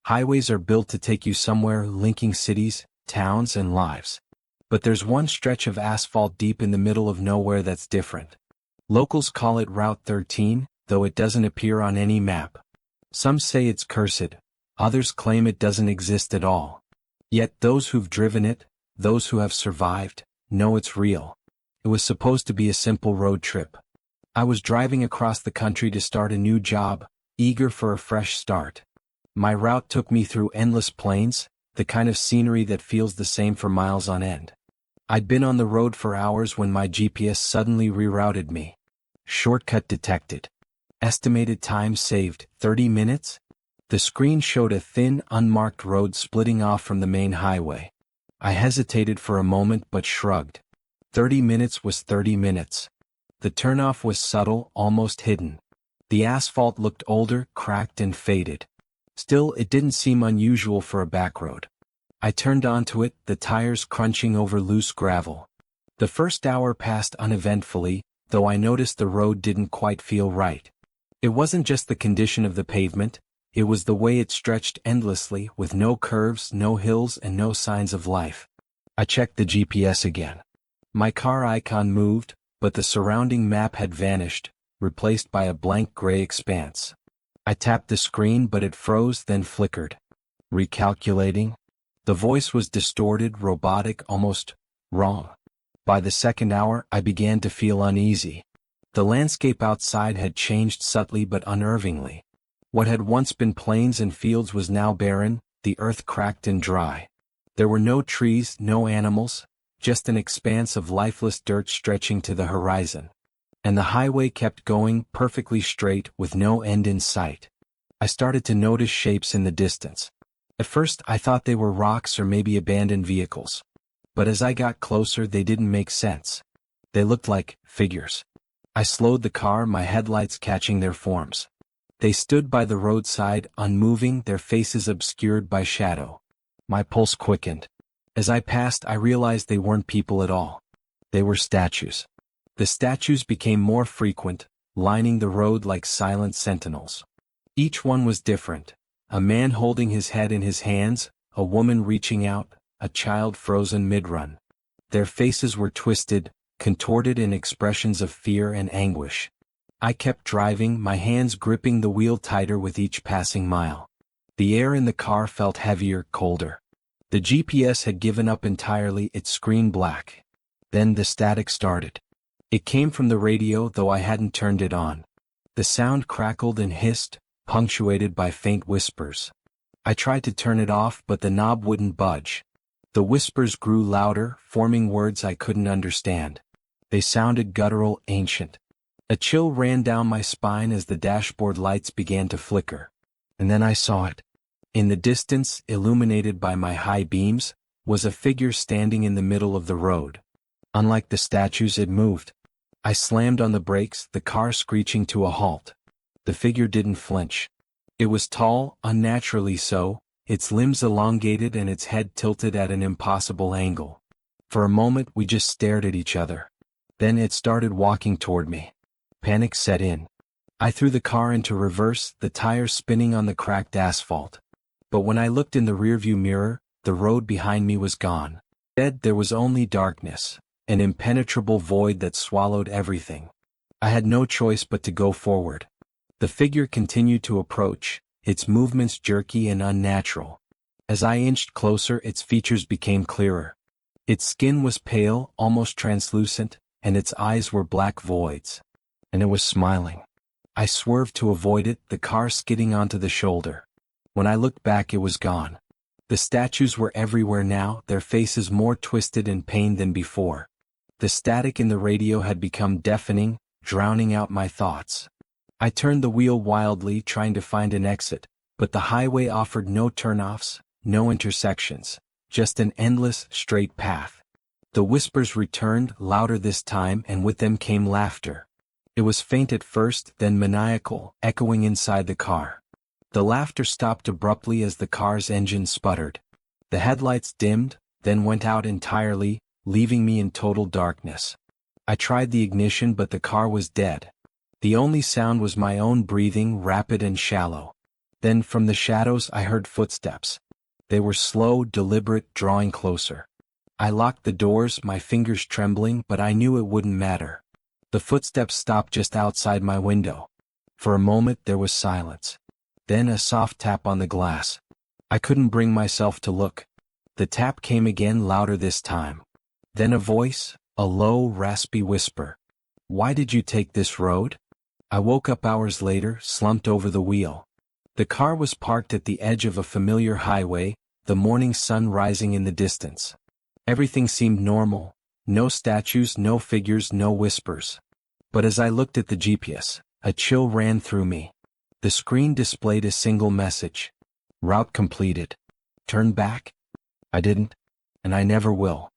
Highways are built to take you somewhere, linking cities, towns, and lives. But there's one stretch of asphalt deep in the middle of nowhere that's different. Locals call it Route 13, though it doesn't appear on any map. Some say it's cursed, others claim it doesn't exist at all. Yet those who've driven it, those who have survived, know it's real. It was supposed to be a simple road trip. I was driving across the country to start a new job, eager for a fresh start. My route took me through endless plains, the kind of scenery that feels the same for miles on end. I'd been on the road for hours when my GPS suddenly rerouted me. Shortcut detected. Estimated time saved, 30 minutes? The screen showed a thin, unmarked road splitting off from the main highway. I hesitated for a moment but shrugged. 30 minutes was 30 minutes. The turnoff was subtle, almost hidden. The asphalt looked older, cracked and faded. Still, it didn't seem unusual for a backroad. I turned onto it, the tires crunching over loose gravel. The first hour passed uneventfully, though I noticed the road didn't quite feel right. It wasn't just the condition of the pavement, it was the way it stretched endlessly, with no curves, no hills, and no signs of life. I checked the GPS again. My car icon moved, but the surrounding map had vanished, replaced by a blank gray expanse. I tapped the screen but it froze, then flickered. Recalculating? The voice was distorted, robotic, almost wrong. By the second hour, I began to feel uneasy. The landscape outside had changed subtly but unnervingly. What had once been plains and fields was now barren, the earth cracked and dry. There were no trees, no animals, just an expanse of lifeless dirt stretching to the horizon. And the highway kept going, perfectly straight, with no end in sight. I started to notice shapes in the distance. At first I thought they were rocks or maybe abandoned vehicles. But as I got closer they didn't make sense. They looked like figures. I slowed the car, my headlights catching their forms. They stood by the roadside, unmoving, their faces obscured by shadow. My pulse quickened. As I passed I realized they weren't people at all. They were statues. The statues became more frequent, lining the road like silent sentinels. Each one was different. A man holding his head in his hands, a woman reaching out, a child frozen mid-run. Their faces were twisted, contorted in expressions of fear and anguish. I kept driving, my hands gripping the wheel tighter with each passing mile. The air in the car felt heavier, colder. The GPS had given up entirely, its screen black. Then the static started. It came from the radio, though I hadn't turned it on. The sound crackled and hissed, punctuated by faint whispers. I tried to turn it off but the knob wouldn't budge. The whispers grew louder, forming words I couldn't understand. They sounded guttural, ancient. A chill ran down my spine as the dashboard lights began to flicker. And then I saw it. In the distance, illuminated by my high beams, was a figure standing in the middle of the road. Unlike the statues, it moved. I slammed on the brakes, the car screeching to a halt. The figure didn't flinch. It was tall, unnaturally so, its limbs elongated and its head tilted at an impossible angle. For a moment we just stared at each other. Then it started walking toward me. Panic set in. I threw the car into reverse, the tires spinning on the cracked asphalt. But when I looked in the rearview mirror, the road behind me was gone. Instead there was only darkness, an impenetrable void that swallowed everything. I had no choice but to go forward. The figure continued to approach, its movements jerky and unnatural. As I inched closer, its features became clearer. Its skin was pale, almost translucent, and its eyes were black voids. And it was smiling. I swerved to avoid it, the car skidding onto the shoulder. When I looked back, it was gone. The statues were everywhere now, their faces more twisted and pained than before. The static in the radio had become deafening, drowning out my thoughts. I turned the wheel wildly, trying to find an exit, but the highway offered no turnoffs, no intersections, just an endless, straight path. The whispers returned, louder this time, and with them came laughter. It was faint at first, then maniacal, echoing inside the car. The laughter stopped abruptly as the car's engine sputtered. The headlights dimmed, then went out entirely, leaving me in total darkness. I tried the ignition but the car was dead. The only sound was my own breathing, rapid and shallow. Then from the shadows I heard footsteps. They were slow, deliberate, drawing closer. I locked the doors, my fingers trembling, but I knew it wouldn't matter. The footsteps stopped just outside my window. For a moment there was silence. Then a soft tap on the glass. I couldn't bring myself to look. The tap came again, louder this time. Then a voice, a low, raspy whisper. "Why did you take this road?" I woke up hours later, slumped over the wheel. The car was parked at the edge of a familiar highway, the morning sun rising in the distance. Everything seemed normal. No statues, no figures, no whispers. But as I looked at the GPS, a chill ran through me. The screen displayed a single message. Route completed. Turn back? I didn't. And I never will.